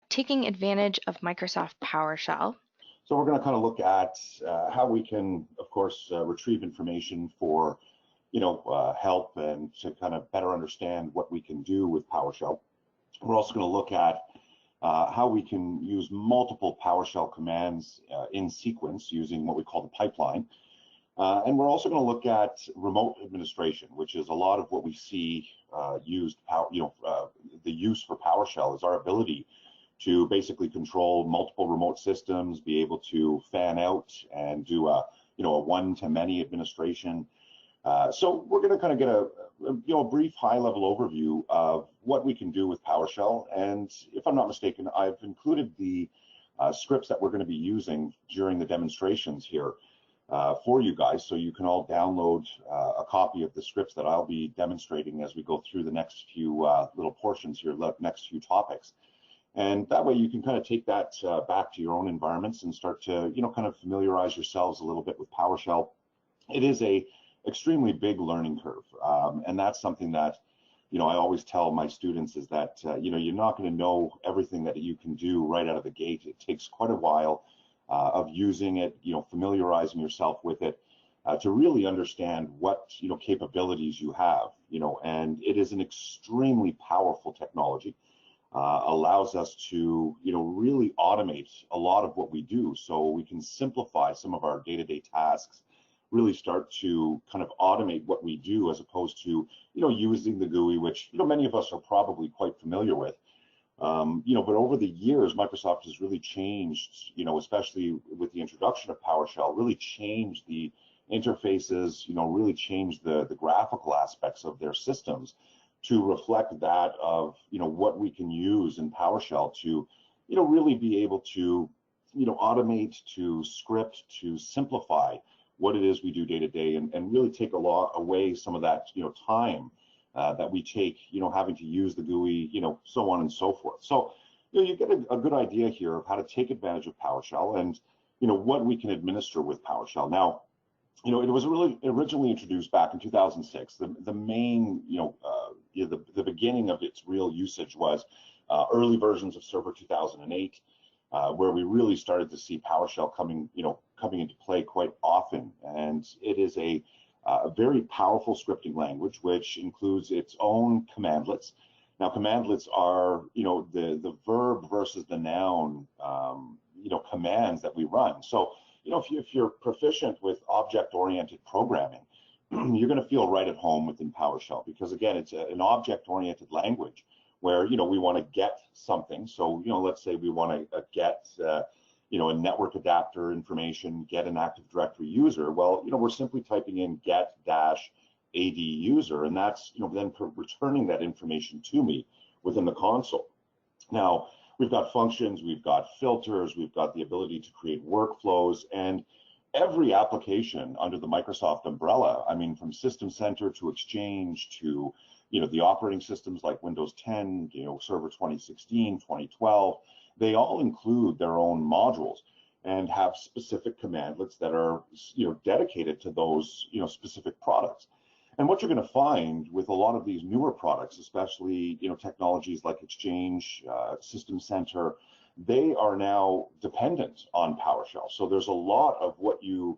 taking advantage of Microsoft PowerShell. So we're going to kind of look at how we can, of course, retrieve information for, help and to kind of better understand what we can do with PowerShell. We're also going to look at how we can use multiple PowerShell commands in sequence using what we call the pipeline. And we're also going to look at remote administration, which is a lot of what we see used. The use for PowerShell is our ability to basically control multiple remote systems, be able to fan out and do a one-to-many administration. So we're going to kind of get a brief high-level overview of what we can do with PowerShell. And if I'm not mistaken, I've included the scripts that we're going to be using during the demonstrations here for you guys, so you can all download a copy of the scripts that I'll be demonstrating as we go through the next few little portions here, next few topics. And that way you can kind of take that back to your own environments and start to, kind of familiarize yourselves a little bit with PowerShell. It is a extremely big learning curve. And that's something that, I always tell my students is that, you're not going to know everything that you can do right out of the gate. It takes quite a while of using it, familiarizing yourself with it to really understand what, capabilities you have, and it is an extremely powerful technology. Allows us to, really automate a lot of what we do, so we can simplify some of our day-to-day tasks, really start to kind of automate what we do as opposed to, using the GUI, which, many of us are probably quite familiar with. But over the years, Microsoft has really changed, especially with the introduction of PowerShell, really changed the interfaces, really changed the graphical aspects of their systems to reflect that of, what we can use in PowerShell to, really be able to, automate, to script, to simplify what it is we do day to day, and really take a lot away some of that, time that we take, having to use the GUI, so on and so forth. So, you get a good idea here of how to take advantage of PowerShell and, what we can administer with PowerShell. Now, it was really originally introduced back in 2006. The main, the beginning of its real usage was early versions of Server 2008, where we really started to see PowerShell coming into play quite often. And it is a very powerful scripting language, which includes its own commandlets. Now, commandlets are, the verb versus the noun, commands that we run. So, if you're proficient with object-oriented programming, you're going to feel right at home within PowerShell, because again, it's an object-oriented language where, we want to get something. So, let's say we want to get, a network adapter information, get an Active Directory user. Well, we're simply typing in get-AD user, and that's, then returning that information to me within the console. Now, we've got functions, we've got filters, we've got the ability to create workflows, and every application under the Microsoft umbrella, I mean, from System Center to Exchange to, the operating systems like Windows 10, Server 2016, 2012, they all include their own modules and have specific commandlets that are, dedicated to those, specific products. And what you're going to find with a lot of these newer products, especially, technologies like Exchange, System Center, they are now dependent on PowerShell. So there's a lot of what you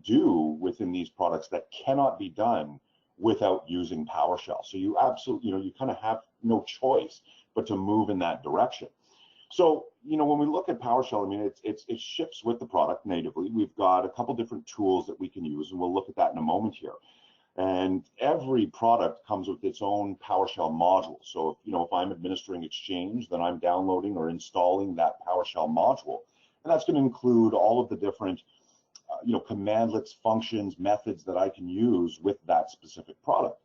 do within these products that cannot be done without using PowerShell. So you absolutely, you kind of have no choice but to move in that direction. So, when we look at PowerShell, I mean, it ships with the product natively. We've got a couple different tools that we can use, and we'll look at that in a moment here. And every product comes with its own PowerShell module. So, if I'm administering Exchange, then I'm downloading or installing that PowerShell module. And that's going to include all of the different, commandlets, functions, methods that I can use with that specific product.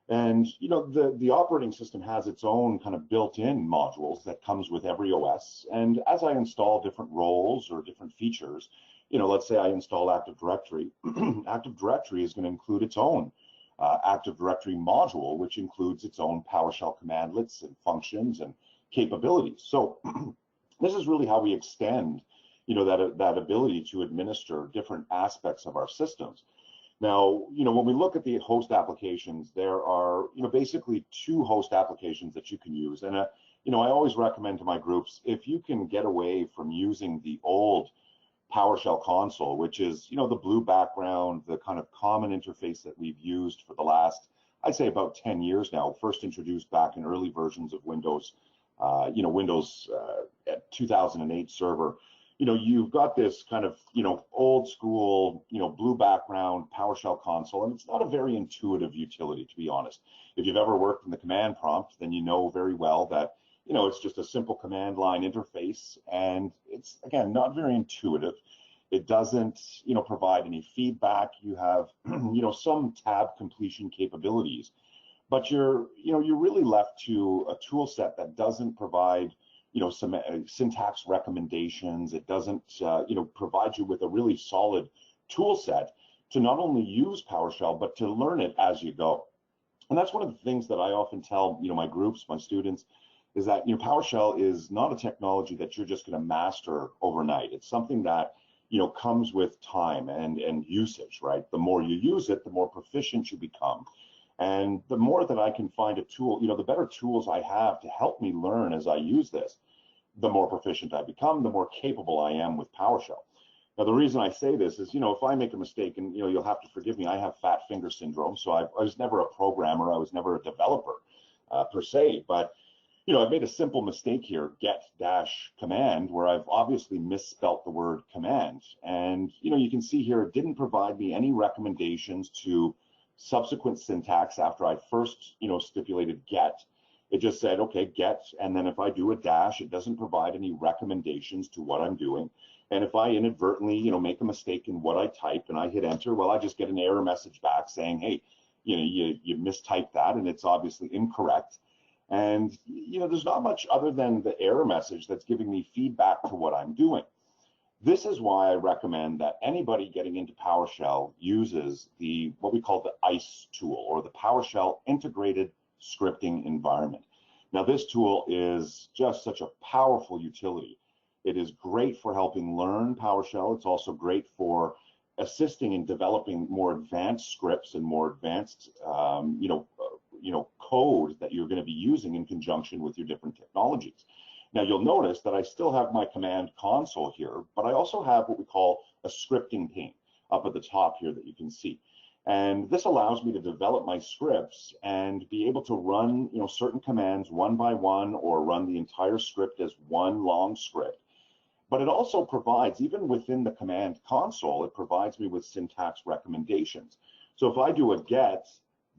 And, the operating system has its own kind of built-in modules that comes with every OS. And as I install different roles or different features, let's say I install Active Directory. Active Directory is going to include its own Active Directory module, which includes its own PowerShell commandlets and functions and capabilities. So this is really how we extend, that ability to administer different aspects of our systems. Now, when we look at the host applications, there are, basically two host applications that you can use. And I always recommend to my groups, if you can get away from using the old PowerShell console, which is, the blue background, the kind of common interface that we've used for the last, I'd say about 10 years now, first introduced back in early versions of Windows, Windows 2008 server. You've got this kind of, old school, blue background PowerShell console, and it's not a very intuitive utility, to be honest. If you've ever worked in the command prompt, then you know very well that, it's just a simple command line interface, and it's, again, not very intuitive. It doesn't, provide any feedback. You have, some tab completion capabilities, but you're really left to a tool set that doesn't provide, some syntax recommendations. It doesn't, provide you with a really solid tool set to not only use PowerShell, but to learn it as you go. And that's one of the things that I often tell, my groups, my students, is that, PowerShell is not a technology that you're just going to master overnight. It's something that, comes with time and usage, right? The more you use it, the more proficient you become. And the more that I can find a tool, the better tools I have to help me learn as I use this, the more proficient I become, the more capable I am with PowerShell. Now, the reason I say this is, if I make a mistake, and, you'll have to forgive me, I have fat finger syndrome, so I was never a programmer, I was never a developer per se, but I've made a simple mistake here, get dash command, where I've obviously misspelt the word command. And, you can see here, it didn't provide me any recommendations to subsequent syntax after I first, stipulated get. It just said, okay, get, and then if I do a dash, it doesn't provide any recommendations to what I'm doing. And if I inadvertently, make a mistake in what I type and I hit enter, well, I just get an error message back saying, hey, you mistyped that and it's obviously incorrect. And, there's not much other than the error message that's giving me feedback to what I'm doing. This is why I recommend that anybody getting into PowerShell uses what we call the ICE tool, or the PowerShell Integrated Scripting Environment. Now, this tool is just such a powerful utility. It is great for helping learn PowerShell. It's also great for assisting in developing more advanced scripts and more advanced, code that you're going to be using in conjunction with your different technologies. Now, you'll notice that I still have my command console here, but I also have what we call a scripting pane up at the top here that you can see. And this allows me to develop my scripts and be able to run, certain commands one by one, or run the entire script as one long script. But it also provides, even within the command console, it provides me with syntax recommendations. So if I do a get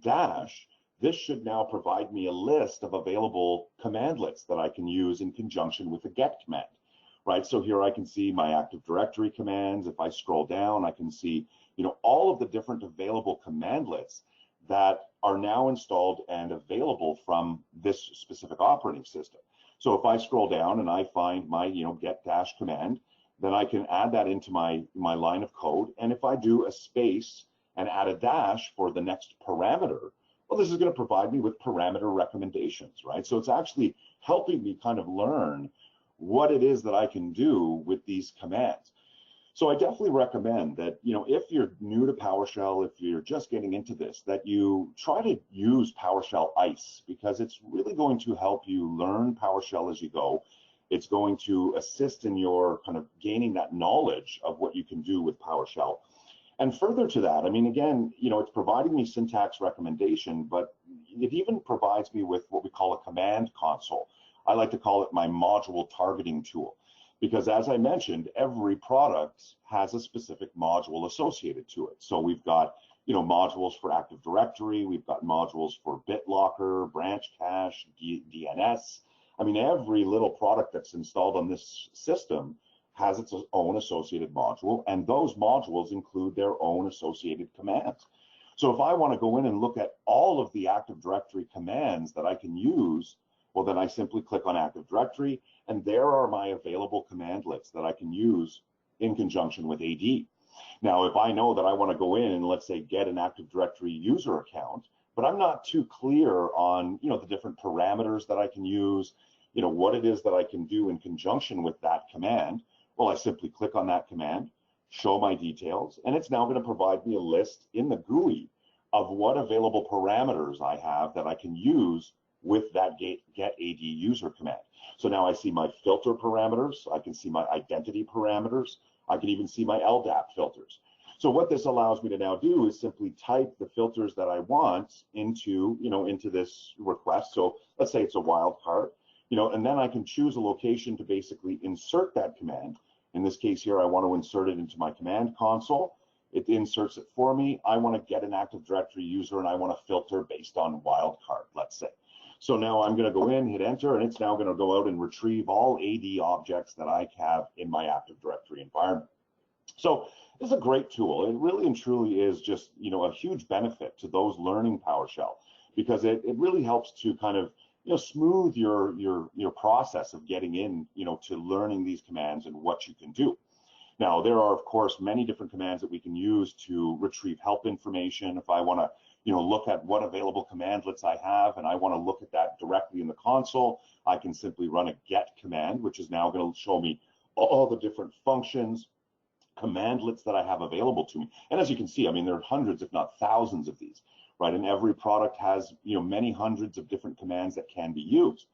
dash, this should now provide me a list of available commandlets that I can use in conjunction with the get command, right? So here I can see my Active Directory commands. If I scroll down, I can see, all of the different available commandlets that are now installed and available from this specific operating system. So if I scroll down and I find my, get dash command, then I can add that into my line of code. And if I do a space and add a dash for the next parameter, well, this is going to provide me with parameter recommendations, right? So it's actually helping me kind of learn what it is that I can do with these commands. So I definitely recommend that, if you're new to PowerShell, if you're just getting into this, that you try to use PowerShell ICE, because it's really going to help you learn PowerShell as you go. It's going to assist in your kind of gaining that knowledge of what you can do with PowerShell. And further to that, I mean, again, it's providing me syntax recommendation, but it even provides me with what we call a command console. I like to call it my module targeting tool, because as I mentioned, every product has a specific module associated to it. So we've got, modules for Active Directory, we've got modules for BitLocker, branch cache, DNS. I mean, every little product that's installed on this system has its own associated module, and those modules include their own associated commands. So if I want to go in and look at all of the Active Directory commands that I can use, well, then I simply click on Active Directory, and there are my available commandlets that I can use in conjunction with AD. Now, if I know that I want to go in and, let's say, get an Active Directory user account, but I'm not too clear on, the different parameters that I can use, what it is that I can do in conjunction with that command, well, I simply click on that command, show my details, and it's now going to provide me a list in the GUI of what available parameters I have that I can use with that get AD user command. So now I see my filter parameters, I can see my identity parameters, I can even see my LDAP filters. So what this allows me to now do is simply type the filters that I want into, into this request. So let's say it's a wildcard, and then I can choose a location to basically insert that command. In this case here, I want to insert it into my command console. It inserts it for me. I want to get an Active Directory user and I want to filter based on wildcard, let's say. So now I'm going to go in, hit enter, and it's now going to go out and retrieve all AD objects that I have in my Active Directory environment. So this is a great tool. It really and truly is just, a huge benefit to those learning PowerShell, because it really helps to kind of, smooth your process of getting in, to learning these commands and what you can do. Now, there are, of course, many different commands that we can use to retrieve help information. If I want to, look at what available commandlets I have, and I want to look at that directly in the console, I can simply run a get command, which is now going to show me all the different functions, commandlets that I have available to me. And as you can see, I mean, there are hundreds, if not thousands of these, right? And every product has, many hundreds of different commands that can be used.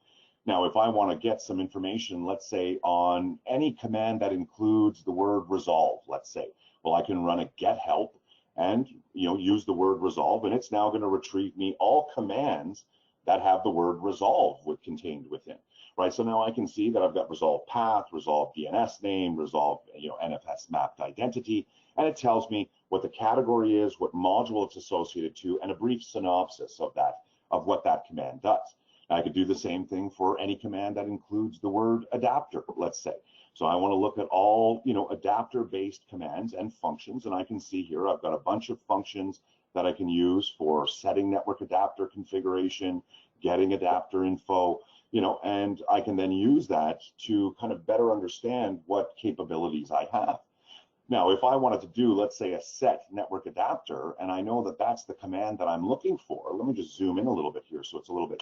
Now, if I want to get some information, let's say on any command that includes the word resolve, let's say, well, I can run a get help and, use the word resolve, and it's now going to retrieve me all commands that have the word resolve contained within, right? So now I can see that I've got resolve path, resolve DNS name, resolve, NFS mapped identity, and it tells me what the category is, what module it's associated to, and a brief synopsis of that, of what that command does. I could do the same thing for any command that includes the word adapter, let's say. So I want to look at all, adapter-based commands and functions, and I can see here I've got a bunch of functions that I can use for setting network adapter configuration, getting adapter info, and I can then use that to kind of better understand what capabilities I have. Now, if I wanted to do, let's say, a set network adapter, and I know that that's the command that I'm looking for, let me just zoom in a little bit here so it's a little bit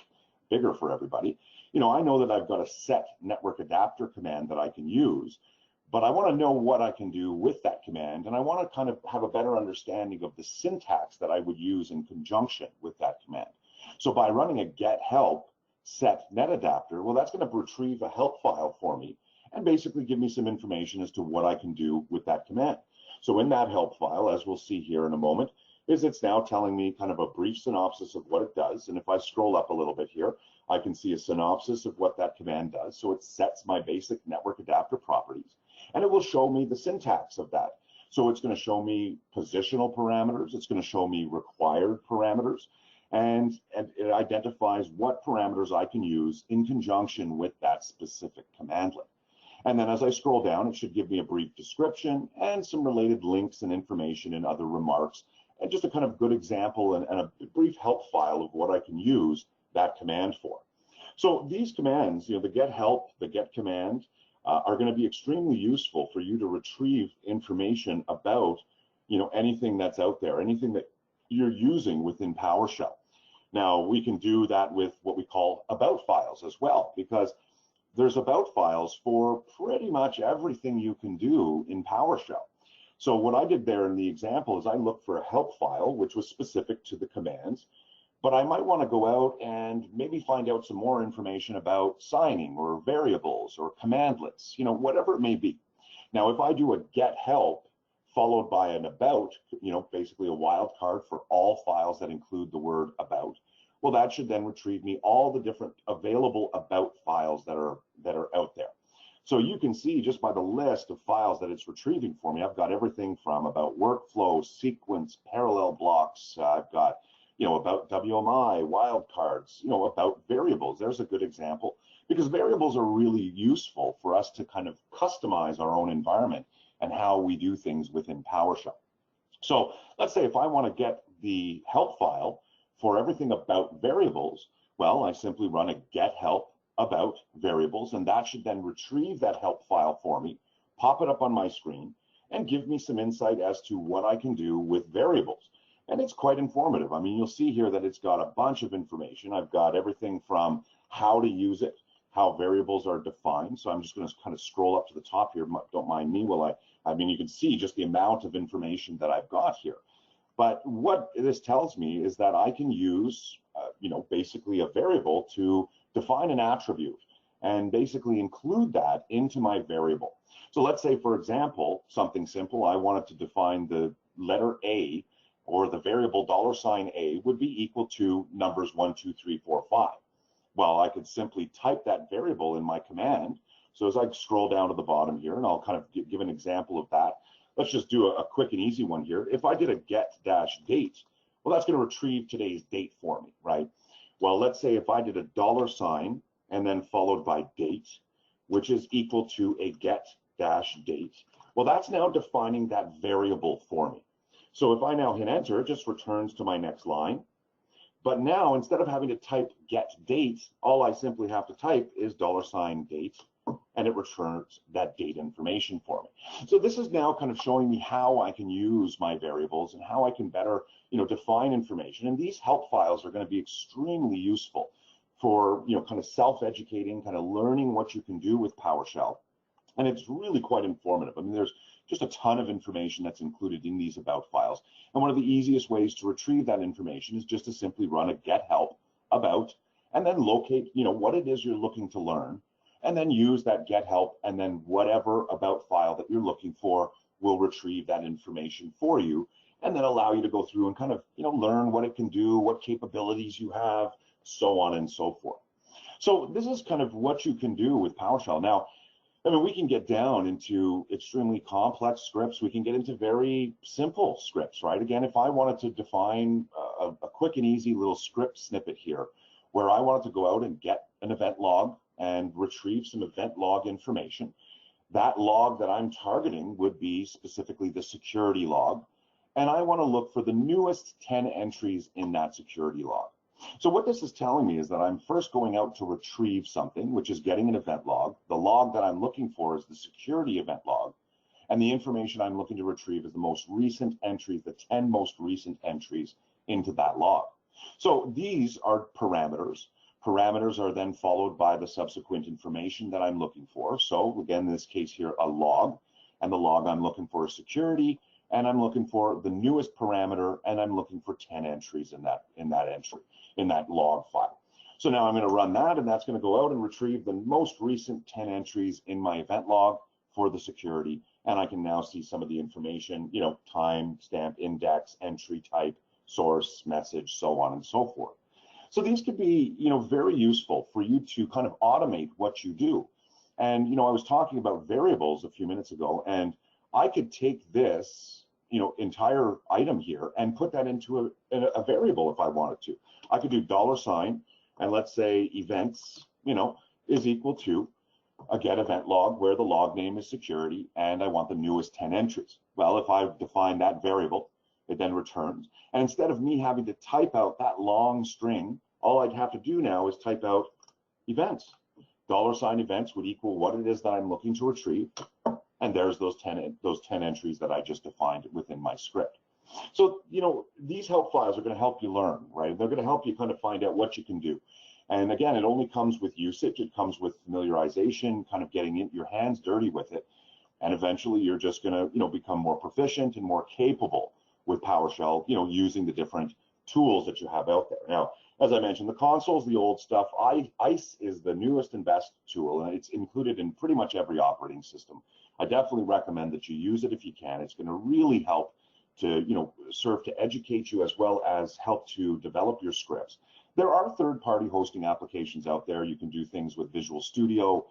bigger for everybody. I know that I've got a set network adapter command that I can use, but I want to know what I can do with that command, and I want to kind of have a better understanding of the syntax that I would use in conjunction with that command. So by running a get help set net adapter, well, that's going to retrieve a help file for me and basically give me some information as to what I can do with that command. So in that help file, as we'll see here in a moment, is it's now telling me kind of a brief synopsis of what it does. And if I scroll up a little bit here, I can see a synopsis of what that command does. So it sets my basic network adapter properties, and it will show me the syntax of that. So it's going to show me positional parameters. It's going to show me required parameters, and it identifies what parameters I can use in conjunction with that specific commandlet. And then as I scroll down, it should give me a brief description and some related links and information and other remarks, and just a kind of good example and a brief help file of what I can use that command for. So these commands, the get help, the get command, are going to be extremely useful for you to retrieve information about, anything that's out there, anything that you're using within PowerShell. Now, we can do that with what we call about files as well, because there's about files for pretty much everything you can do in PowerShell. So what I did there in the example is I looked for a help file, which was specific to the commands, but I might want to go out and maybe find out some more information about signing or variables or commandlets, whatever it may be. Now, if I do a get help followed by an about, basically a wildcard for all files that include the word about, well, that should then retrieve me all the different available about files that are out there. So you can see just by the list of files that it's retrieving for me, I've got everything from about workflow, sequence, parallel blocks. I've got, about WMI, wildcards, about variables. There's a good example, because variables are really useful for us to kind of customize our own environment and how we do things within PowerShell. So let's say if I want to get the help file for everything about variables, well, I simply run a get help about variables, and that should then retrieve that help file for me, pop it up on my screen, and give me some insight as to what I can do with variables. And it's quite informative. I mean, you'll see here that it's got a bunch of information. I've got everything from how to use it, how variables are defined. So I'm just going to kind of scroll up to the top here. Don't mind me while I mean, you can see just the amount of information that I've got here. But what this tells me is that I can use basically a variable to define an attribute and basically include that into my variable. So let's say, for example, something simple, I wanted to define the letter A, or the variable $A would be equal to numbers 1, 2, 3, 4, 5. Well, I could simply type that variable in my command. So as I scroll down to the bottom here, and I'll kind of give an example of that. Let's just do a quick and easy one here. If I did a get-date, well, that's going to retrieve today's date for me, right? Well, let's say if I did a $ and then followed by date, which is equal to a get-date. Well, that's now defining that variable for me. So if I now hit enter, it just returns to my next line. But now, instead of having to type get date, all I simply have to type is $date, and it returns that date information for me. So this is now kind of showing me how I can use my variables and how I can better, define information. And these help files are going to be extremely useful for, kind of self-educating, kind of learning what you can do with PowerShell. And it's really quite informative. I mean, there's just a ton of information that's included in these about files. And one of the easiest ways to retrieve that information is just to simply run a get help about, and then locate, what it is you're looking to learn, and then use that get help, and then whatever about file that you're looking for will retrieve that information for you, and then allow you to go through and kind of, learn what it can do, what capabilities you have, so on and so forth. So this is kind of what you can do with PowerShell. Now, I mean, we can get down into extremely complex scripts. We can get into very simple scripts, right? Again, if I wanted to define a quick and easy little script snippet here, where I wanted to go out and get an event log and retrieve some event log information, that log that I'm targeting would be specifically the security log. And I want to look for the newest 10 entries in that security log. So what this is telling me is that I'm first going out to retrieve something, which is getting an event log. The log that I'm looking for is the security event log. And the information I'm looking to retrieve is the most recent entries, the 10 most recent entries into that log. So these are parameters. Parameters are then followed by the subsequent information that I'm looking for. So again, in this case here, a log. And the log I'm looking for is security. And I'm looking for the newest parameter, and I'm looking for 10 entries in that log file. So now I'm going to run that, and that's going to go out and retrieve the most recent 10 entries in my event log for the security. And I can now see some of the information, time, stamp, index, entry type, source, message, so on and so forth. So these could be, very useful for you to kind of automate what you do. And, I was talking about variables a few minutes ago, and I could take this, entire item here and put that into a variable if I wanted to. I could do $, and let's say events, is equal to a get event log where the log name is security, and I want the newest 10 entries. Well, if I define that variable, it then returns. And instead of me having to type out that long string, all I'd have to do now is type out events. $ events would equal what it is that I'm looking to retrieve. And there's those 10 entries that I just defined within my script. So, these help files are going to help you learn, right? They're going to help you kind of find out what you can do. And again, it only comes with usage. It comes with familiarization, kind of getting your hands dirty with it. And eventually you're just going to, become more proficient and more capable with PowerShell, using the different tools that you have out there. Now, as I mentioned, the console is the old stuff. ICE is the newest and best tool, and it's included in pretty much every operating system. I definitely recommend that you use it if you can. It's going to really help to, serve to educate you as well as help to develop your scripts. There are third-party hosting applications out there. You can do things with Visual Studio.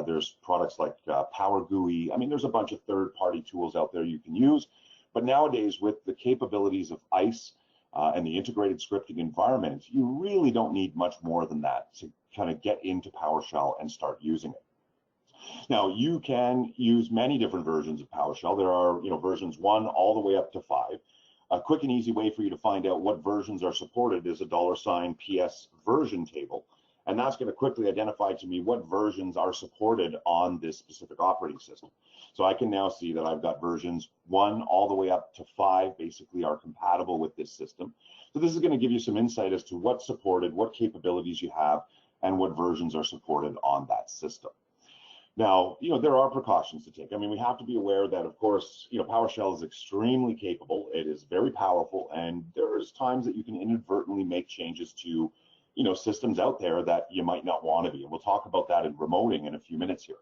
There's products like Power GUI. I mean, there's a bunch of third-party tools out there you can use. But nowadays, with the capabilities of ICE and the integrated scripting environment, you really don't need much more than that to kind of get into PowerShell and start using it. Now, you can use many different versions of PowerShell. There are, versions 1 all the way up to 5. A quick and easy way for you to find out what versions are supported is a $PS version table. And that's going to quickly identify to me what versions are supported on this specific operating system. So I can now see that I've got versions 1 all the way up to 5 basically are compatible with this system. So this is going to give you some insight as to what's supported, what capabilities you have, and what versions are supported on that system. Now, there are precautions to take. I mean, we have to be aware that, of course, PowerShell is extremely capable. It is very powerful, and there's times that you can inadvertently make changes to, systems out there that you might not want to be. And we'll talk about that in remoting in a few minutes here.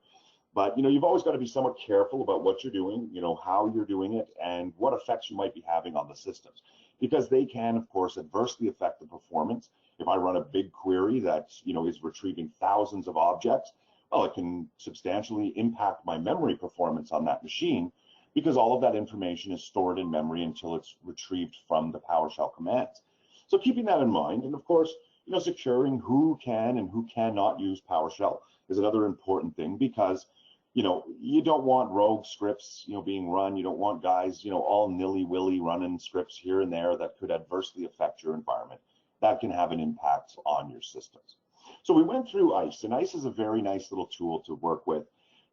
But, you've always got to be somewhat careful about what you're doing, how you're doing it, and what effects you might be having on the systems, because they can, of course, adversely affect the performance. If I run a big query that, is retrieving thousands of objects, well, it can substantially impact my memory performance on that machine, because all of that information is stored in memory until it's retrieved from the PowerShell commands. So keeping that in mind, and of course, securing who can and who cannot use PowerShell is another important thing, because you don't want rogue scripts, being run. You don't want guys, all nilly-willy running scripts here and there that could adversely affect your environment. That can have an impact on your systems. So we went through ICE, and ICE is a very nice little tool to work with.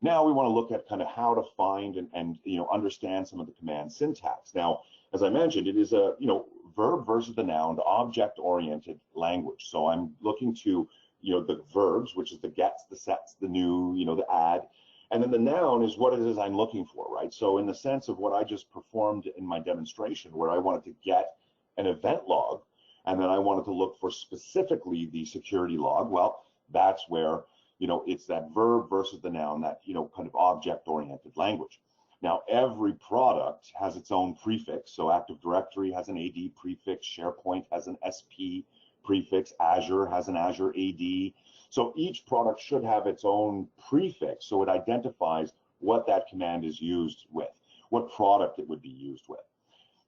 Now we want to look at kind of how to find and understand some of the command syntax. Now, as I mentioned, it is a verb versus the noun, object-oriented language. So I'm looking to the verbs, which is the gets, the sets, the new, the add, and then the noun is what it is I'm looking for, right? So in the sense of what I just performed in my demonstration, where I wanted to get an event log, and then I wanted to look for specifically the security log, well, that's where, it's that verb versus the noun, that, kind of object-oriented language. Now, every product has its own prefix. So Active Directory has an AD prefix, SharePoint has an SP prefix, Azure has an Azure AD. So each product should have its own prefix, so it identifies what that command is used with, what product it would be used with.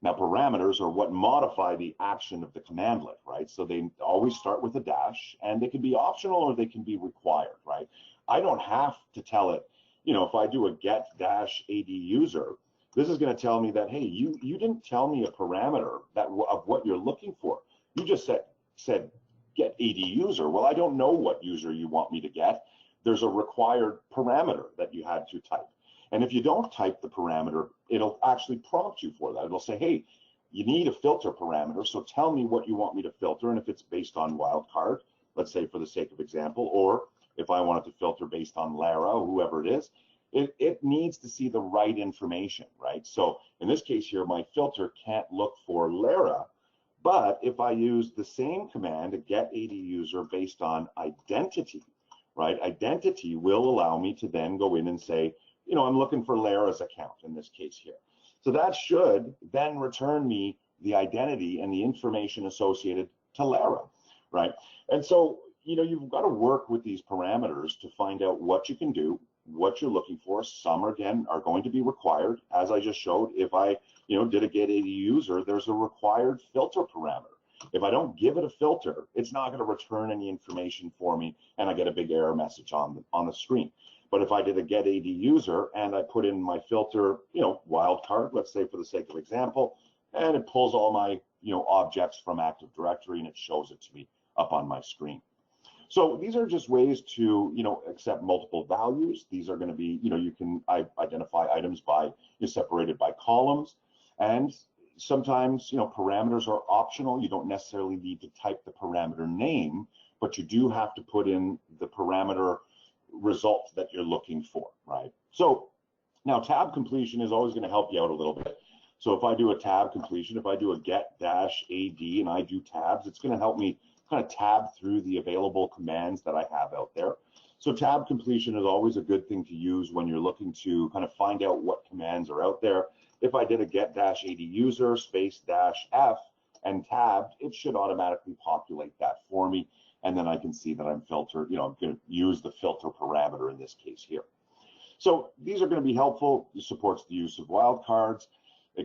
Now, parameters are what modify the action of the commandlet, right? So they always start with a dash, and they can be optional or they can be required, right? I don't have to tell it, if I do a get dash AD user, this is going to tell me that, hey, you didn't tell me a parameter of what you're looking for. You just said get AD user. Well, I don't know what user you want me to get. There's a required parameter that you had to type. And if you don't type the parameter, it'll actually prompt you for that. It'll say, hey, you need a filter parameter, so tell me what you want me to filter. And if it's based on wildcard, let's say for the sake of example, or if I wanted to filter based on Lara, or whoever it is, it needs to see the right information, right? So in this case here, my filter can't look for Lara, but if I use the same command, a get AD user based on identity, right? Identity will allow me to then go in and say, I'm looking for Lara's account in this case here. So that should then return me the identity and the information associated to Lara, right? And so, you've got to work with these parameters to find out what you can do, what you're looking for. Some, again, are going to be required. As I just showed, if I, did a get AD user, there's a required filter parameter. If I don't give it a filter, it's not going to return any information for me, and I get a big error message on the screen. But if I did a get AD user and I put in my filter, wildcard, let's say for the sake of example, and it pulls all my, objects from Active Directory and it shows it to me up on my screen. So these are just ways to, accept multiple values. These are going to be, you can identify items by separated by columns, and sometimes, parameters are optional. You don't necessarily need to type the parameter name, but you do have to put in the parameter result that you're looking for, right? So now tab completion is always going to help you out a little bit. So if I do a tab completion, if I do a get dash AD and I do tabs, it's going to help me kind of tab through the available commands that I have out there. So tab completion is always a good thing to use when you're looking to kind of find out what commands are out there. If I did a get dash AD user space dash F and tabbed, it should automatically populate that for me. And then I can see that I'm filtered, I'm going to use the filter parameter in this case here. So these are going to be helpful. It supports the use of wildcards.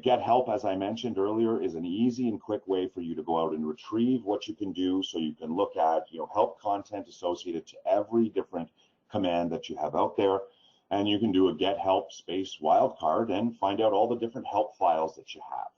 Get help, as I mentioned earlier, is an easy and quick way for you to go out and retrieve what you can do, so you can look at help content associated to every different command that you have out there. And you can do a get help space wildcard and find out all the different help files that you have.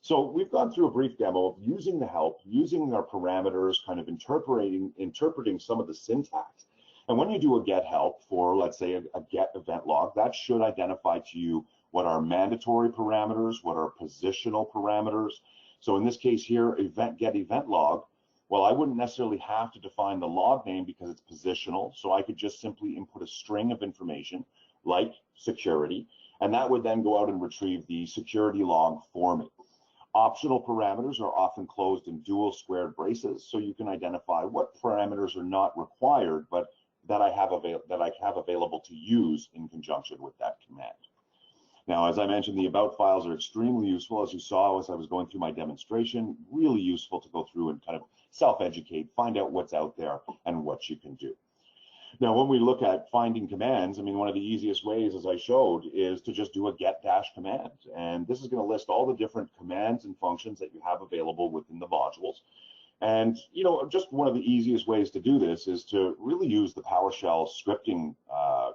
So we've gone through a brief demo of using the help, using our parameters, kind of interpreting some of the syntax. And when you do a get help for, let's say, a get event log, that should identify to you what are mandatory parameters, what are positional parameters. So in this case here, get event log, Well, I wouldn't necessarily have to define the log name because it's positional. So I could just simply input a string of information like security, and that would then go out and retrieve the security log for me. Optional parameters are often closed in dual squared braces, so you can identify what parameters are not required, but that I have available to use in conjunction with that command. Now, as I mentioned, the about files are extremely useful, as you saw as I was going through my demonstration. Really useful to go through and kind of self-educate, find out what's out there and what you can do. Now, when we look at finding commands, I mean, one of the easiest ways, as I showed, is to just do a get dash command. And this is going to list all the different commands and functions that you have available within the modules. And, you know, just one of the easiest ways to do this is to really use the PowerShell scripting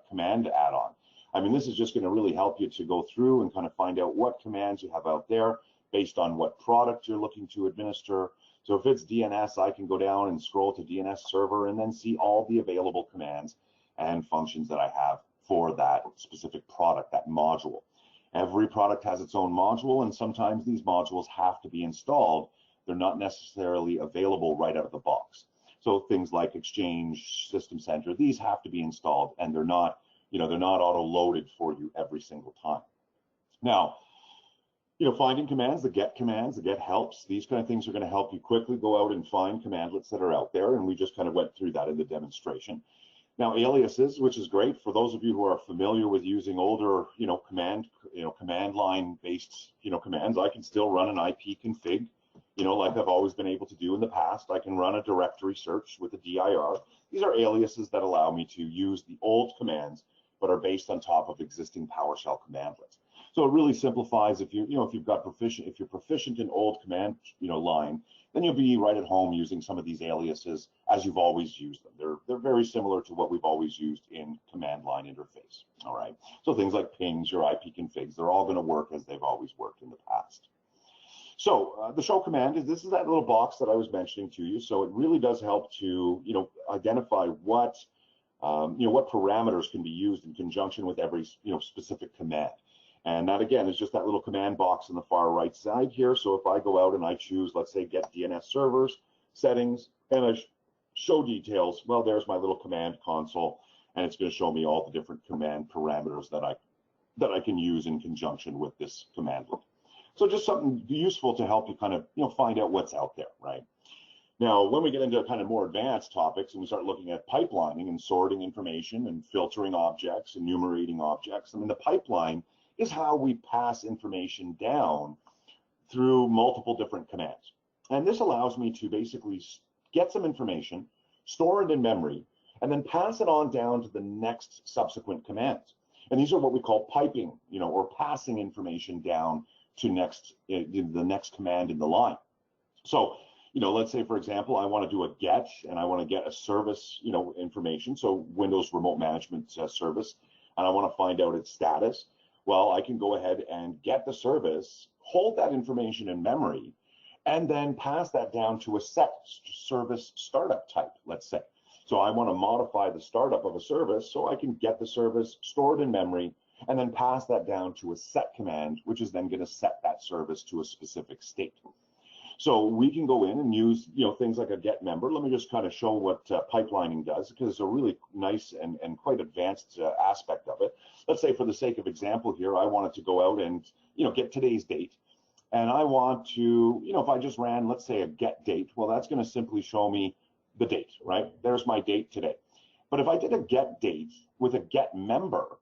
command add-on. I mean, this is just going to really help you to go through and kind of find out what commands you have out there based on what product you're looking to administer. So if it's DNS, I can go down and scroll to DNS server and then see all the available commands and functions that I have for that specific product, that module. Every product has its own module, and sometimes these modules have to be installed. They're not necessarily available right out of the box. So things like Exchange, System Center, these have to be installed, and they're not, you know, they're not auto-loaded for you every single time. Now, you know, finding commands, the get helps, these kind of things are going to help you quickly go out and find commandlets that are out there, and we just kind of went through that in the demonstration. Now, aliases, which is great for those of you who are familiar with using older, command line based, commands. I can still run an IP config, like I've always been able to do in the past. I can run a directory search with a dir. These are aliases that allow me to use the old commands, but are based on top of existing PowerShell commandlets. So it really simplifies if you're proficient in old command, line, then you'll be right at home using some of these aliases as you've always used them. They're very similar to what we've always used in command line interface. All right. So things like pings, your IP configs, they're all going to work as they've always worked in the past. So the show command this is that little box that I was mentioning to you. So it really does help to identify what parameters can be used in conjunction with every specific command. And that, again, is just that little command box on the far right side here. So if I go out and I choose, let's say, get DNS servers, settings, and I show details, well, there's my little command console, and it's going to show me all the different command parameters that I can use in conjunction with this commandlet. So just something useful to help you kind of find out what's out there, right? Now, when we get into kind of more advanced topics and we start looking at pipelining and sorting information and filtering objects, enumerating objects, I mean, the pipeline is how we pass information down through multiple different commands. And this allows me to basically get some information, store it in memory, and then pass it on down to the next subsequent commands. And these are what we call piping, or passing information down to the next command in the line. So, let's say, for example, I want to do a get, and I want to get a service, information, so Windows Remote Management Service, and I want to find out its status. Well, I can go ahead and get the service, hold that information in memory, and then pass that down to a set service startup type, let's say. So I want to modify the startup of a service, so I can get the service, store it in memory, and then pass that down to a set command, which is then going to set that service to a specific state. So we can go in and use things like a GetMember. Let me just kind of show what pipelining does, because it's a really nice and quite advanced aspect of it. Let's say, for the sake of example here, I wanted to go out and get today's date, and I want to if I just ran, let's say, a get date, well, that's going to simply show me the date, right? There's my date today. But if I did a get date with a GetMember,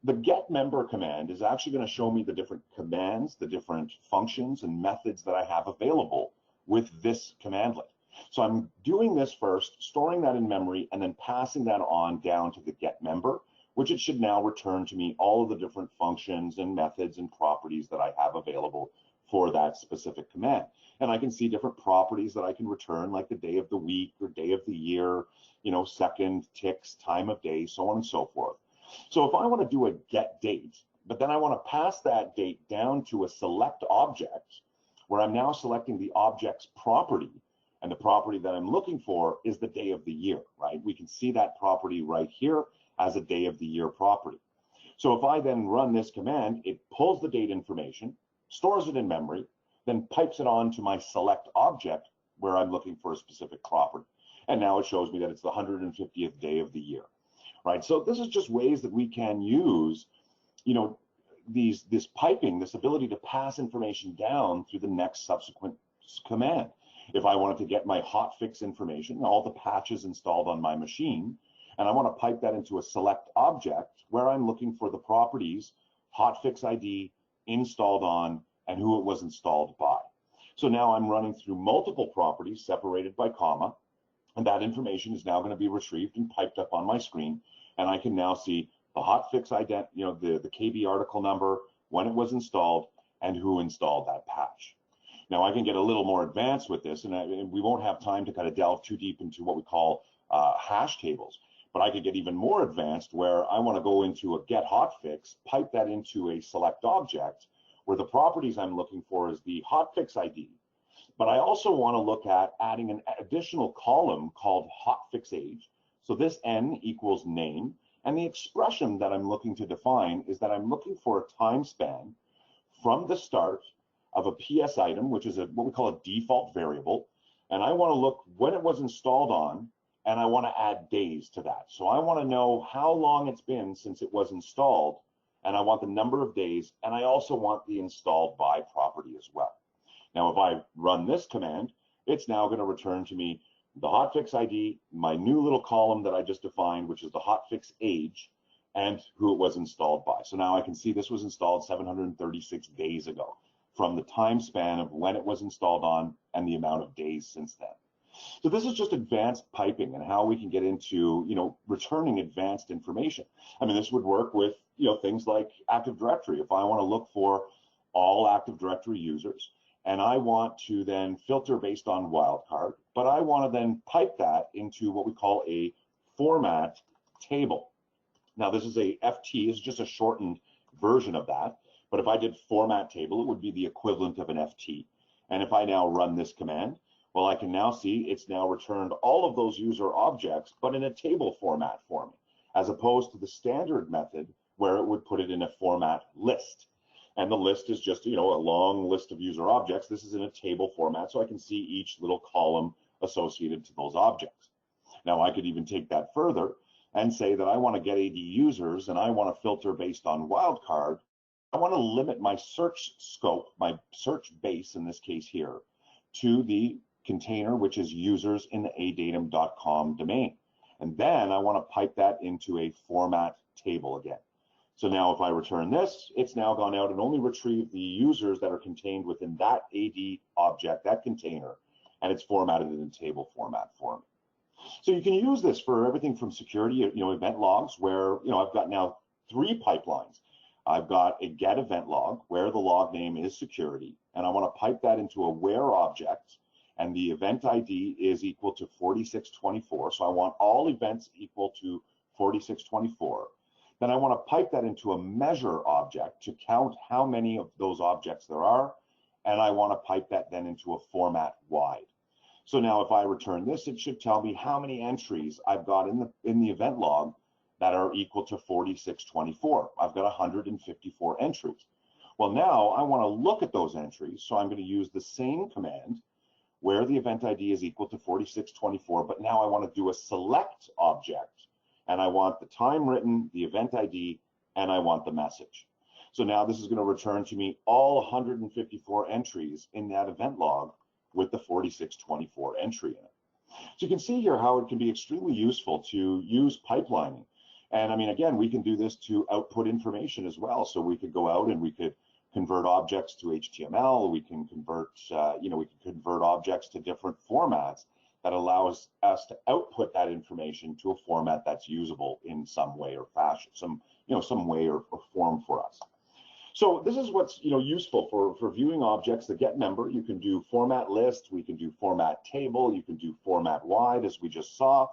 the GetMember command is actually going to show me the different commands, the different functions and methods that I have available with this commandlet. So I'm doing this first, storing that in memory, and then passing that on down to the GetMember, which it should now return to me all of the different functions and methods and properties that I have available for that specific command. And I can see different properties that I can return, like the day of the week or day of the year, second, ticks, time of day, so on and so forth. So if I want to do a get date, but then I want to pass that date down to a select object, where I'm now selecting the object's property, and the property that I'm looking for is the day of the year, right? We can see that property right here as a day of the year property. So if I then run this command, it pulls the date information, stores it in memory, then pipes it on to my select object, where I'm looking for a specific property. And now it shows me that it's the 150th day of the year, right? So this is just ways that we can use, this piping, this ability to pass information down through the next subsequent command. If I wanted to get my hotfix information, all the patches installed on my machine, and I want to pipe that into a select object where I'm looking for the properties, hotfix ID, installed on, and who it was installed by. So now I'm running through multiple properties separated by comma, and that information is now going to be retrieved and piped up on my screen, and I can now see the hotfix ident, the KB article number, when it was installed, and who installed that patch. Now I can get a little more advanced with this, and we won't have time to kind of delve too deep into what we call hash tables, but I could get even more advanced where I want to go into a get hotfix, pipe that into a select object where the properties I'm looking for is the hotfix ID. But I also want to look at adding an additional column called hotfix age. So this N equals name, and the expression that I'm looking to define is that I'm looking for a time span from the start of a PS item, which is what we call a default variable, and I want to look when it was installed on, and I want to add days to that. So I want to know how long it's been since it was installed, and I want the number of days, and I also want the installed by property as well. Now, if I run this command, it's now going to return to me the hotfix ID, my new little column that I just defined, which is the hotfix age, and who it was installed by. So now I can see this was installed 736 days ago from the time span of when it was installed on and the amount of days since then. So this is just advanced piping and how we can get into, returning advanced information. I mean, this would work with, things like Active Directory. If I want to look for all Active Directory users, and I want to then filter based on wildcard, but I want to then pipe that into what we call a format table. Now, this is a FT, it's just a shortened version of that. But if I did format table, it would be the equivalent of an FT. And if I now run this command, well, I can now see it's now returned all of those user objects, but in a table format for me, as opposed to the standard method where it would put it in a format list. And the list is just, a long list of user objects. This is in a table format, so I can see each little column associated to those objects. Now, I could even take that further and say that I want to get AD users and I want to filter based on wildcard. I want to limit my search scope, my search base in this case here, to the container, which is users in the adatum.com domain. And then I want to pipe that into a format table again. So now if I return this, it's now gone out and only retrieved the users that are contained within that AD object, that container, and it's formatted in table format for me. So you can use this for everything from security, event logs, where, I've got now 3 pipelines. I've got a get event log where the log name is security, and I want to pipe that into a where object, and the event ID is equal to 4624. So I want all events equal to 4624. Then I want to pipe that into a measure object to count how many of those objects there are, and I want to pipe that then into a format wide. So now if I return this, it should tell me how many entries I've got in the event log that are equal to 4624. I've got 154 entries. Well, now I want to look at those entries, so I'm going to use the same command where the event ID is equal to 4624, but now I want to do a select object, and I want the time written, the event ID, and I want the message. So now this is going to return to me all 154 entries in that event log with the 4624 entry in it. So you can see here how it can be extremely useful to use pipelining. And I mean, again, we can do this to output information as well. So we could go out and we could convert objects to HTML. We can convert, we can convert objects to different formats that allows us to output that information to a format that's usable in some way or fashion, some way or form for us. So this is what's useful for viewing objects. The GetMember, you can do format list, we can do format table, you can do format wide, as we just saw.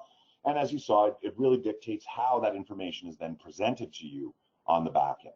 And as you saw, it really dictates how that information is then presented to you on the back end.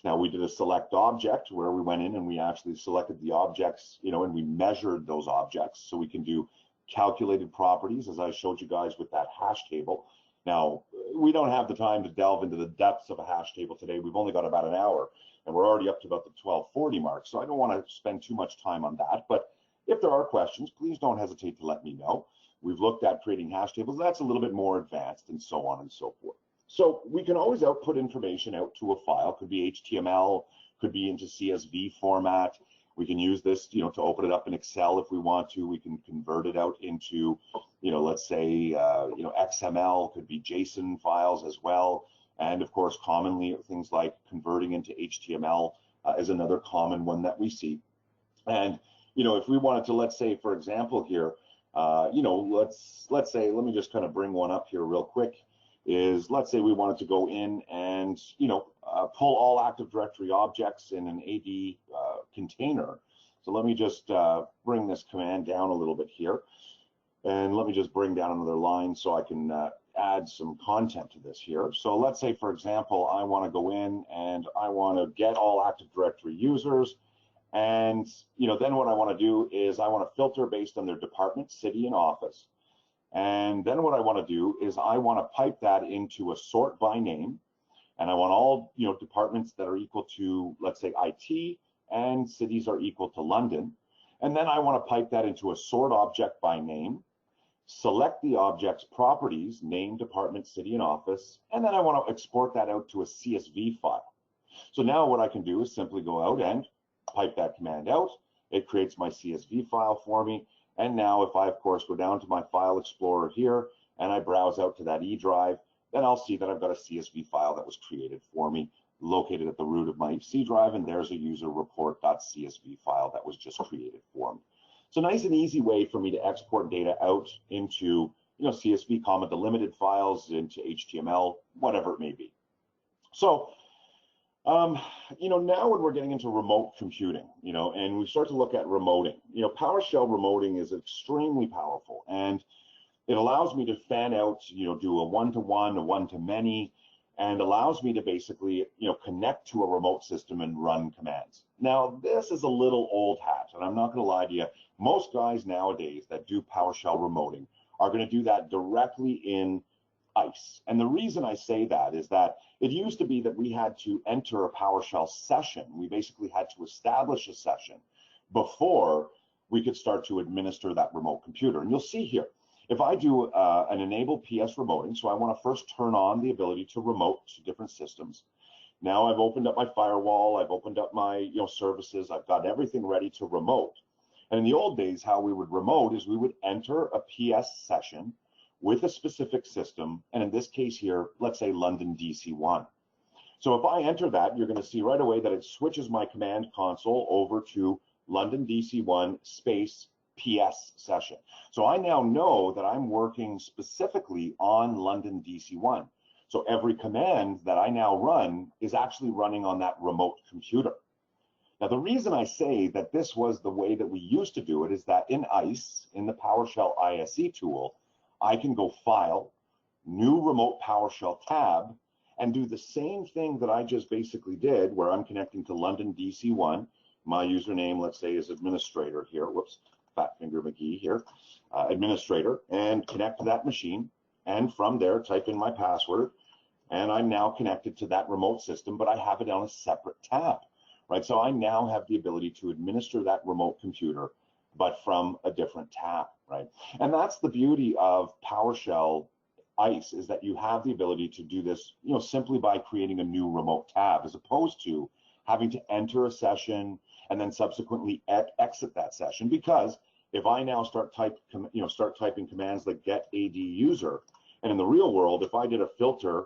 Now, we did a select object where we went in and we actually selected the objects, and we measured those objects. So we can do calculated properties, as I showed you guys with that hash table. Now, we don't have the time to delve into the depths of a hash table today. We've only got about an hour, and we're already up to about the 12:40 mark. So I don't want to spend too much time on that. But If there are questions, please don't hesitate to let me know. We've looked at creating hash tables. That's a little bit more advanced, and so on and so forth. So we can always output information out to a file. Could be HTML, could be into CSV format. We can use this, to open it up in Excel if we want to. We can convert it out into, let's say, XML, could be JSON files as well. And of course, commonly things like converting into HTML is another common one that we see. And, if we wanted to, let's say, for example, here, let's say, let me just kind of bring one up here real quick, is let's say we wanted to go in and, pull all Active Directory objects in an AD container. So let me just bring this command down a little bit here. And let me just bring down another line so I can add some content to this here. So let's say, for example, I want to go in and I want to get all Active Directory users. And, then what I want to do is I want to filter based on their department, city, and office. And then what I want to do is I want to pipe that into a sort by name. And I want all, departments that are equal to, let's say, IT, and cities are equal to London. And then I want to pipe that into a sort object by name, select the object's properties, name, department, city, and office, and then I want to export that out to a CSV file. So now what I can do is simply go out and pipe that command out. It creates my CSV file for me. And now if I, of course, go down to my file explorer here and I browse out to that E drive, then I'll see that I've got a CSV file that was created for me, located at the root of my C drive, and there's a user report.csv file that was just created for me. So nice and easy way for me to export data out into, CSV, delimited files, into HTML, whatever it may be. So, now when we're getting into remote computing, and we start to look at remoting, PowerShell remoting is extremely powerful, and it allows me to fan out, do a one-to-one, a one-to-many, and allows me to basically, connect to a remote system and run commands. Now, this is a little old hat, and I'm not going to lie to you. Most guys nowadays that do PowerShell remoting are going to do that directly in ICE. And the reason I say that is that it used to be that we had to enter a PowerShell session. We basically had to establish a session before we could start to administer that remote computer. And you'll see here, if I do an enable PS remoting, so I want to first turn on the ability to remote to different systems. Now I've opened up my firewall, I've opened up my services, I've got everything ready to remote. And in the old days, how we would remote is we would enter a PS session with a specific system, and in this case here, let's say London DC1. So if I enter that, you're going to see right away that it switches my command console over to London DC1 space PS session. So I now know that I'm working specifically on London DC1. So every command that I now run is actually running on that remote computer. Now, the reason I say that this was the way that we used to do it is that in ICE, in the PowerShell ISE tool, I can go File, New Remote PowerShell tab, and do the same thing that I just basically did, where I'm connecting to London DC1. My username, let's say, is administrator here. Whoops, Fat Finger McGee here, administrator, and connect to that machine. And from there, type in my password, and I'm now connected to that remote system, but I have it on a separate tab, right? So I now have the ability to administer that remote computer, but from a different tab, right? And that's the beauty of PowerShell ICE, is that you have the ability to do this, simply by creating a new remote tab, as opposed to having to enter a session and then subsequently exit that session. Because if I now start typing commands like get AD user, and in the real world, if I did a filter,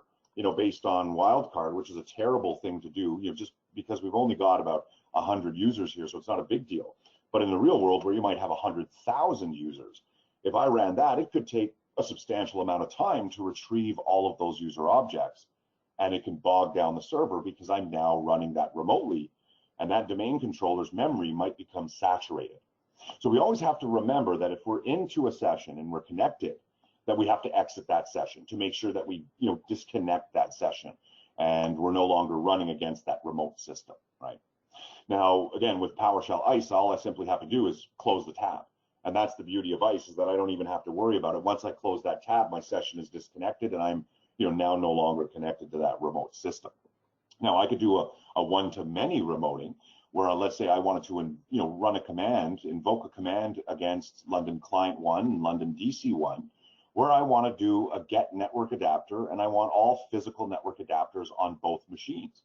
based on wildcard, which is a terrible thing to do, just because we've only got about 100 users here, so it's not a big deal. But in the real world, where you might have 100,000 users, if I ran that, it could take a substantial amount of time to retrieve all of those user objects, and it can bog down the server because I'm now running that remotely, and that domain controller's memory might become saturated. So we always have to remember that if we're into a session and we're connected, that we have to exit that session to make sure that we disconnect that session and we're no longer running against that remote system, right? Now, again, with PowerShell ICE, all I simply have to do is close the tab. And that's the beauty of ICE, is that I don't even have to worry about it. Once I close that tab, my session is disconnected and I'm now no longer connected to that remote system. Now, I could do a one-to-many remoting, where let's say I wanted to, run a command, invoke a command against London Client 1 and London DC 1, where I want to do a get network adapter, and I want all physical network adapters on both machines.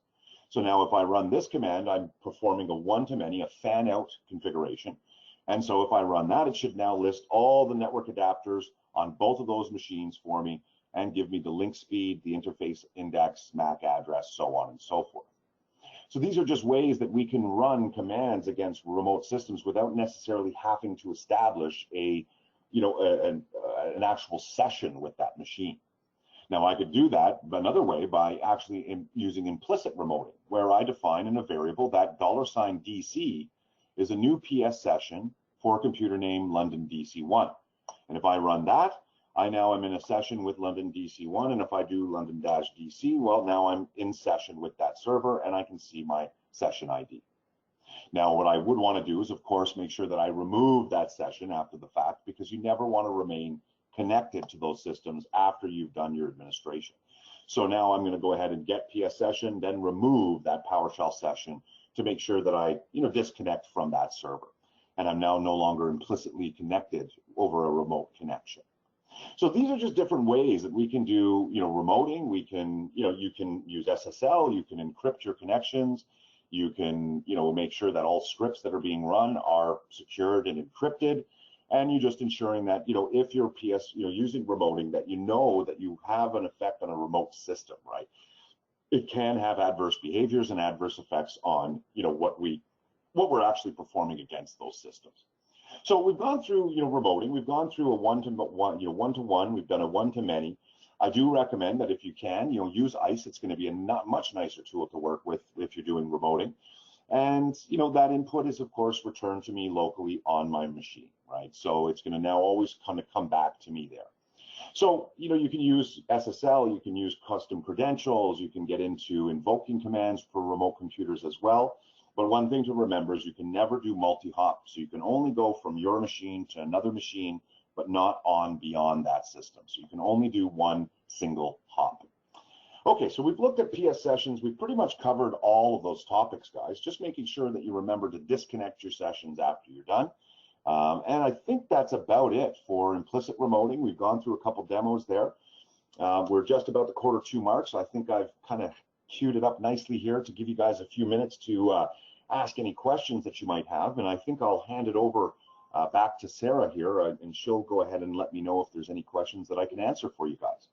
So now if I run this command, I'm performing a one-to-many, a fan-out configuration. And so if I run that, it should now list all the network adapters on both of those machines for me and give me the link speed, the interface index, MAC address, so on and so forth. So these are just ways that we can run commands against remote systems without necessarily having to establish an actual session with that machine. Now I could do that another way by actually using implicit remoting, where I define in a variable that $DC is a new PS session for a computer named London DC1. And if I run that, I now am in a session with London DC1, and if I do London-DC, well, now I'm in session with that server, and I can see my session ID. Now, what I would want to do is, of course, make sure that I remove that session after the fact, because you never want to remain connected to those systems after you've done your administration. So now I'm going to go ahead and get PS session, then remove that PowerShell session to make sure that I, disconnect from that server. And I'm now no longer implicitly connected over a remote connection. So these are just different ways that we can do, remoting. We can, you can use SSL, you can encrypt your connections, you can, make sure that all scripts that are being run are secured and encrypted, and you're just ensuring that, if you're using remoting, that that you have an effect on a remote system, right? It can have adverse behaviors and adverse effects on, what we're actually performing against those systems. So we've gone through, remoting. We've gone through a one-to-one. We've done a one-to-many. I do recommend that if you can, use ICE. It's going to be a much nicer tool to work with if you're doing remoting. And, that input is, of course, returned to me locally on my machine, right? So it's going to now always kind of come back to me there. So, you can use SSL, you can use custom credentials, you can get into invoking commands for remote computers as well. But one thing to remember is you can never do multi-hop. So you can only go from your machine to another machine, but not on beyond that system. So you can only do one single hop. Okay, so we've looked at PS sessions. We've pretty much covered all of those topics, guys, just making sure that you remember to disconnect your sessions after you're done. And I think that's about it for implicit remoting. We've gone through a couple demos there. We're just about the Q2 mark, so I think I've kind of queued it up nicely here to give you guys a few minutes to ask any questions that you might have. And I think I'll hand it over back to Sarah here, and she'll go ahead and let me know if there's any questions that I can answer for you guys.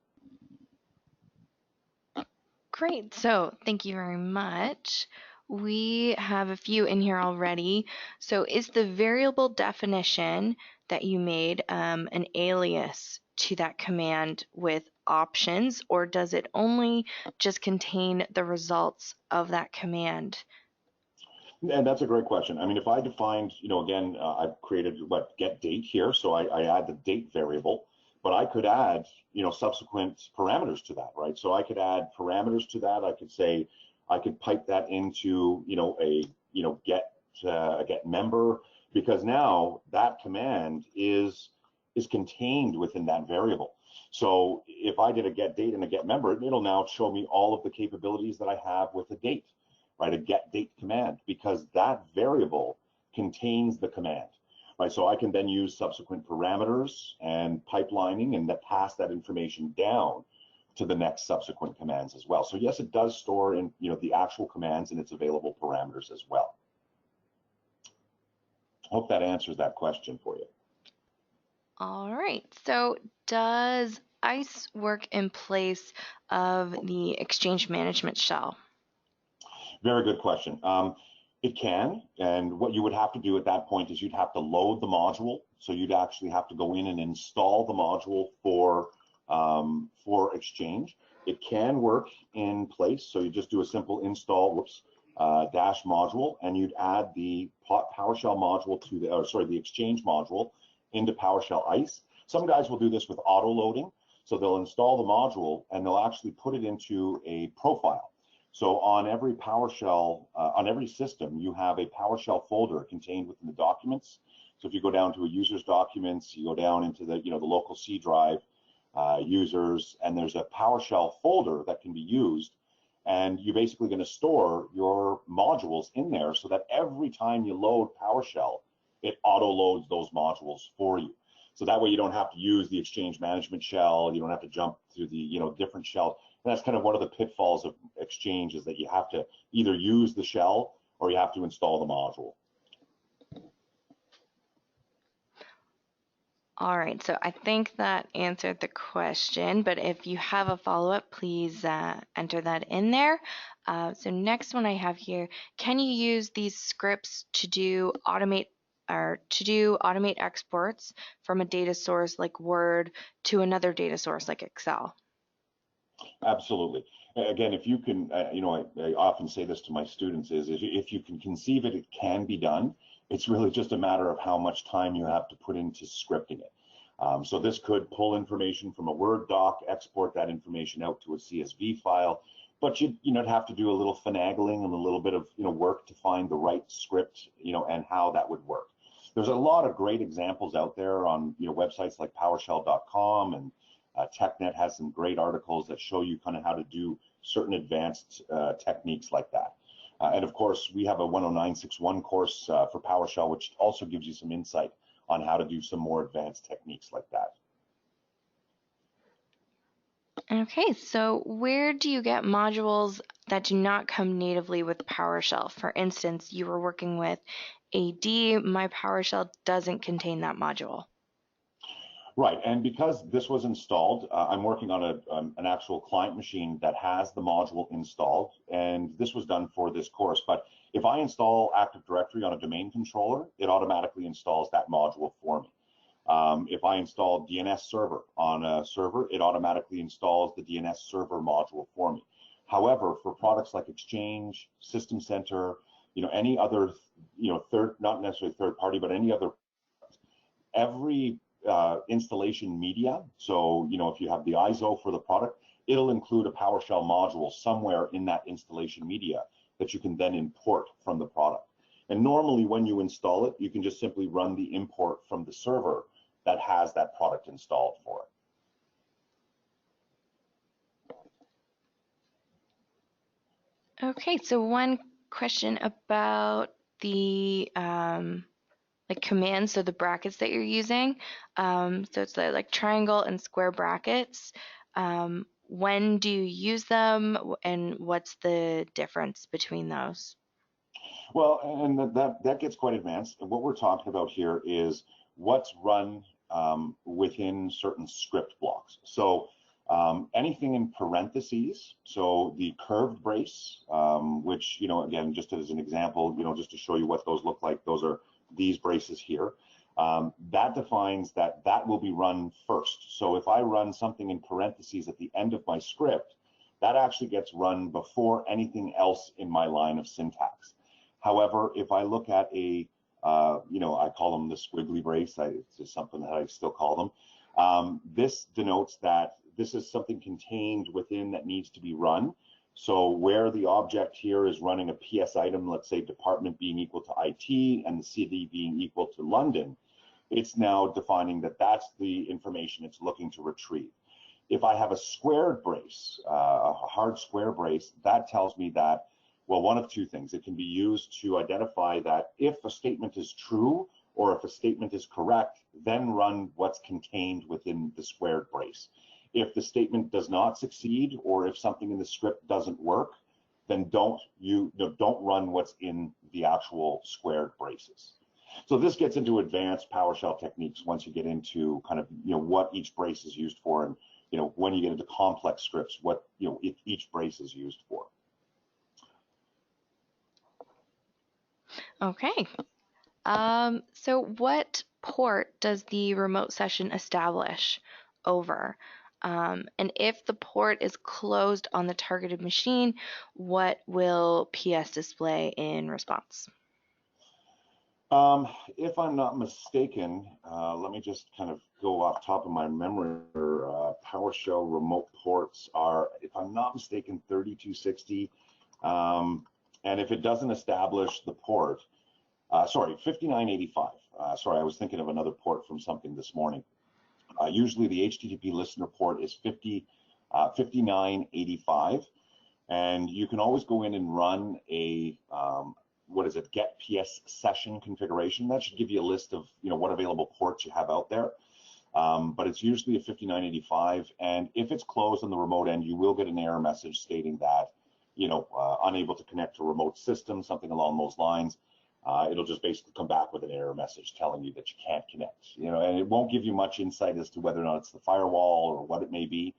Great. So thank you very much. We have a few in here already. So is the variable definition that you made an alias to that command with options, or does it only just contain the results of that command? And that's a great question. I mean, if I defined, again, I've created get date here, so I add the date variable, but I could add, subsequent parameters to that, right? So I could add parameters to that. I could say, I could pipe that into, a GetMember, because now that command is contained within that variable. So if I did a get date and a GetMember, it'll now show me all of the capabilities that I have with a date, right? A get date command, because that variable contains the command, right? So I can then use subsequent parameters and pipelining and pass that information down to the next subsequent commands as well. So yes, it does store in, the actual commands and its available parameters as well. Hope that answers that question for you. All right. So does ICE work in place of the exchange management shell? Very good question. It can, and what you would have to do at that point is you'd have to load the module. So you'd actually have to go in and install the module for Exchange. It can work in place. So you just do a simple install, dash module, and you'd add the PowerShell module to the Exchange module into PowerShell ICE. Some guys will do this with auto loading. So they'll install the module and they'll actually put it into a profile. So on every PowerShell, on every system, you have a PowerShell folder contained within the documents. So if you go down to a user's documents, you go down into the, the local C drive, users, and there's a PowerShell folder that can be used. And you're basically going to store your modules in there so that every time you load PowerShell, it auto loads those modules for you. So that way you don't have to use the Exchange Management Shell, you don't have to jump through the different shells. And that's kind of one of the pitfalls of Exchange, is that you have to either use the shell or you have to install the module. All right, so I think that answered the question, but if you have a follow-up, please enter that in there. So next one I have here, can you use these scripts to do automate exports from a data source like Word to another data source like Excel? Absolutely. Again, if you can, I often say this to my students, is if you can conceive it, it can be done. It's really just a matter of how much time you have to put into scripting it. So this could pull information from a Word doc, export that information out to a CSV file, but you'd have to do a little finagling and a little bit of work to find the right script, and how that would work. There's a lot of great examples out there on websites like PowerShell.com, and TechNet has some great articles that show you kind of how to do certain advanced techniques like that. And of course, we have a 10961 course for PowerShell, which also gives you some insight on how to do some more advanced techniques like that. Okay, so where do you get modules that do not come natively with PowerShell? For instance, you were working with AD, my PowerShell doesn't contain that module. Right, and because this was installed, I'm working on an actual client machine that has the module installed, and this was done for this course. But if I install Active Directory on a domain controller, it automatically installs that module for me. If I install DNS server on a server, it automatically installs the DNS server module for me. However, for products like Exchange, System Center, any other, not necessarily third party, but any other, every installation media. So, if you have the ISO for the product, it'll include a PowerShell module somewhere in that installation media that you can then import from the product. And normally when you install it, you can just simply run the import from the server that has that product installed for it. Okay, so one question about the like commands, so the brackets that you're using. So it's like triangle and square brackets. When do you use them, and what's the difference between those? Well, and that gets quite advanced. And what we're talking about here is what's run within certain script blocks. So anything in parentheses, so the curved brace, which, again, just as an example, just to show you what those look like, those are these braces here. That defines that will be run first. So if I run something in parentheses at the end of my script, that actually gets run before anything else in my line of syntax. However, if I look at a, I call them the squiggly brace, it's just something that I still call them. This denotes that this is something contained within that needs to be run. So where the object here is running a PS item, let's say department being equal to IT and the city being equal to London, it's now defining that that's the information it's looking to retrieve. If I have a squared brace, a hard square brace, that tells me that, well, one of two things. It can be used to identify that if a statement is true or if a statement is correct, then run what's contained within the squared brace. If the statement does not succeed, or if something in the script doesn't work, then don't run what's in the actual squared braces. So this gets into advanced PowerShell techniques once you get into kind of what each brace is used for, and when you get into complex scripts, what each brace is used for. Okay. So what port does the remote session establish over? And if the port is closed on the targeted machine, what will PS display in response? If I'm not mistaken, let me just kind of go off top of my memory. PowerShell remote ports are, if I'm not mistaken, 3260. And if it doesn't establish the port, 5985. Sorry, I was thinking of another port from something this morning. Usually the HTTP listener port is 5985. And you can always go in and run a what is it, get PS session configuration. That should give you a list of what available ports you have out there. But it's usually a 5985, and if it's closed on the remote end, you will get an error message stating that unable to connect to a remote system, something along those lines. It'll just basically come back with an error message telling you that you can't connect, and it won't give you much insight as to whether or not it's the firewall or what it may be.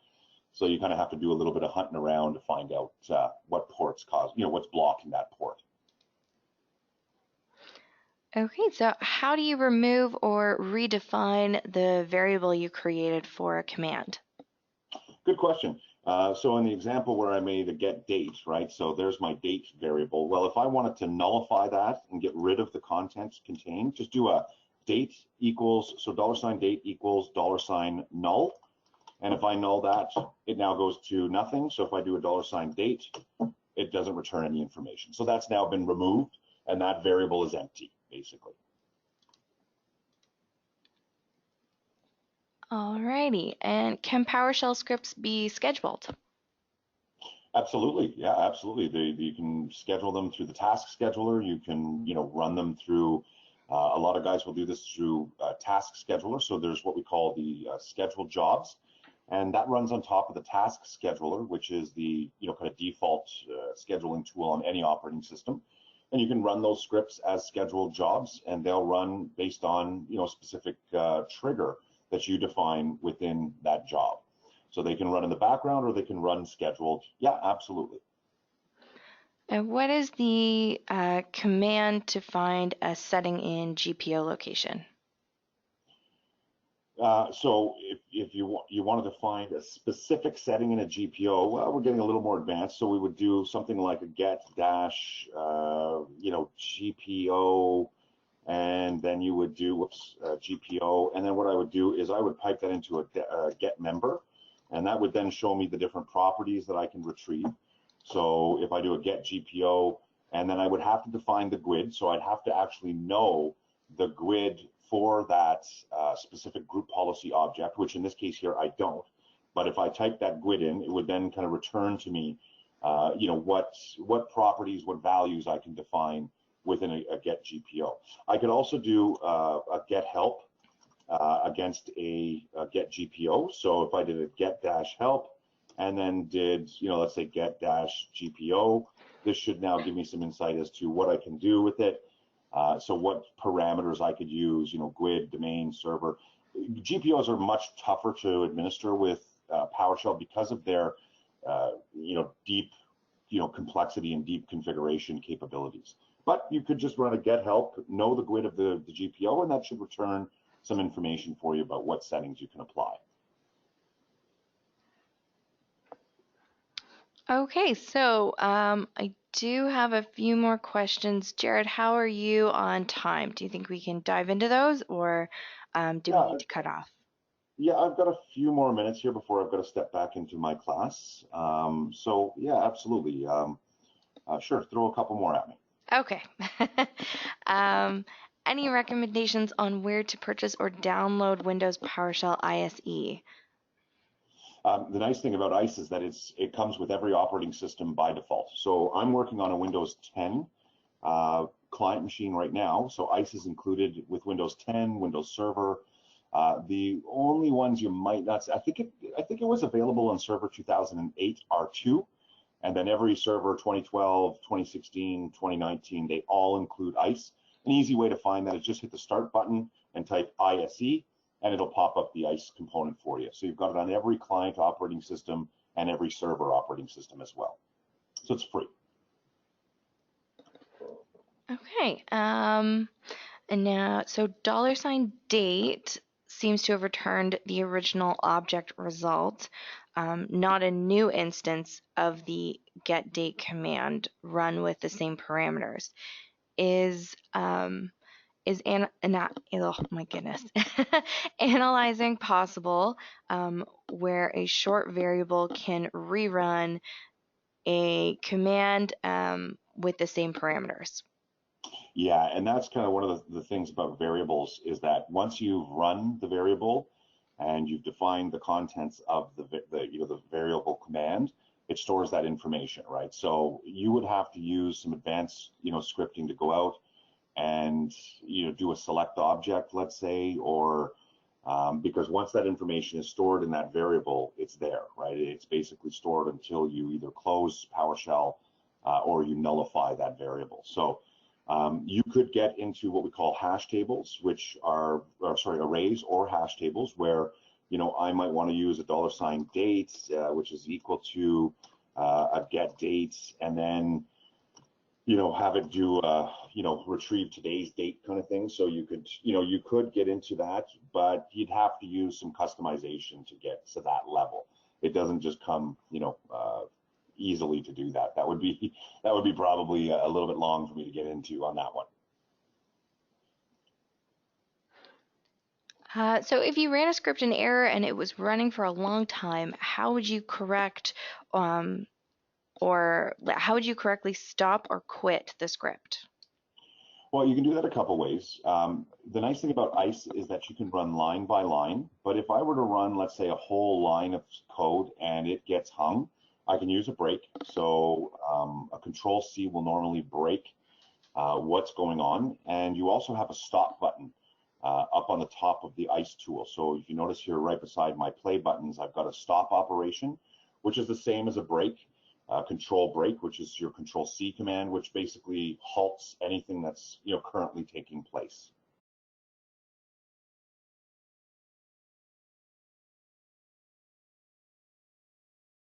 So you kind of have to do a little bit of hunting around to find out what ports cause, what's blocking that port. Okay, so how do you remove or redefine the variable you created for a command? Good question. So in the example where I made a get date, right? So there's my date variable. Well, if I wanted to nullify that and get rid of the content contained, just do a date equals, so $date equals $null. And if I null that, it now goes to nothing. So if I do a $date, it doesn't return any information. So that's now been removed, and that variable is empty, basically. Alrighty, and can PowerShell scripts be scheduled? Absolutely, yeah, absolutely. You can schedule them through the task scheduler. You can, run them through. A lot of guys will do this through task scheduler. So there's what we call the scheduled jobs, and that runs on top of the task scheduler, which is the kind of default scheduling tool on any operating system. And you can run those scripts as scheduled jobs, and they'll run based on a specific trigger that you define within that job. So they can run in the background or they can run scheduled. Yeah, absolutely. And what is the command to find a setting in GPO location? So if you wanted to find a specific setting in a GPO, well, we're getting a little more advanced. So we would do something like a get dash, GPO, and then you would do GPO, and then what I would do is I would pipe that into a GetMember, and that would then show me the different properties that I can retrieve. So if I do a get GPO, and then I would have to define the GUID, so I'd have to actually know the GUID for that specific group policy object, which in this case here I don't. But if I type that GUID in, it would then kind of return to me, what properties, what values I can define within a get GPO. I could also do a get help against a get GPO. So if I did a get dash help and then did, let's say get dash GPO, this should now give me some insight as to what I can do with it. So what parameters I could use, GUID, domain, server. GPOs are much tougher to administer with PowerShell because of their, deep, complexity and deep configuration capabilities. But you could just run a get help, know the GUID of the GPO, and that should return some information for you about what settings you can apply. Okay, so I do have a few more questions. Jared, how are you on time? Do you think we can dive into those, or do we need to cut off? Yeah, I've got a few more minutes here before I've got to step back into my class. So yeah, absolutely. Sure, throw a couple more at me. Okay. Any recommendations on where to purchase or download Windows PowerShell ISE? The nice thing about ICE is that it comes with every operating system by default. So I'm working on a Windows 10 client machine right now. So ICE is included with Windows 10, Windows Server. The only ones you might not see, I think it was available on Server 2008 R2, and then every server 2012, 2016, 2019, they all include ICE. An easy way to find that is just hit the start button and type ISE, and it'll pop up the ICE component for you. So you've got it on every client operating system and every server operating system as well. So it's free. Okay. And now, so $date seems to have returned the original object result, not a new instance of the getDate command run with the same parameters. Oh my goodness, analyzing possible where a short variable can rerun a command with the same parameters? Yeah, and that's kind of one of the things about variables is that once you've run the variable and you've defined the contents of the variable command, it stores that information, right? So you would have to use some advanced, scripting to go out and, do a select object, let's say, or because once that information is stored in that variable, it's there, right? It's basically stored until you either close PowerShell or you nullify that variable. So you could get into what we call hash tables, which are, arrays or hash tables, where I might want to use a $date, which is equal to a get dates, and then have it do retrieve today's date kind of thing. So you could get into that, but you'd have to use some customization to get to that level. It doesn't just come easily to do that. That would be probably a little bit long for me to get into on that one. So if you ran a script in error and it was running for a long time, how would you correct or how would you correctly stop or quit the script? Well, you can do that a couple ways. The nice thing about ICE is that you can run line by line, but if I were to run, let's say, a whole line of code and it gets hung, I can use a break. So a Control-C will normally break what's going on, and you also have a stop button up on the top of the ICE tool. So if you notice here right beside my play buttons, I've got a stop operation, which is the same as a break. Control break, which is your Control-C command, which basically halts anything that's currently taking place.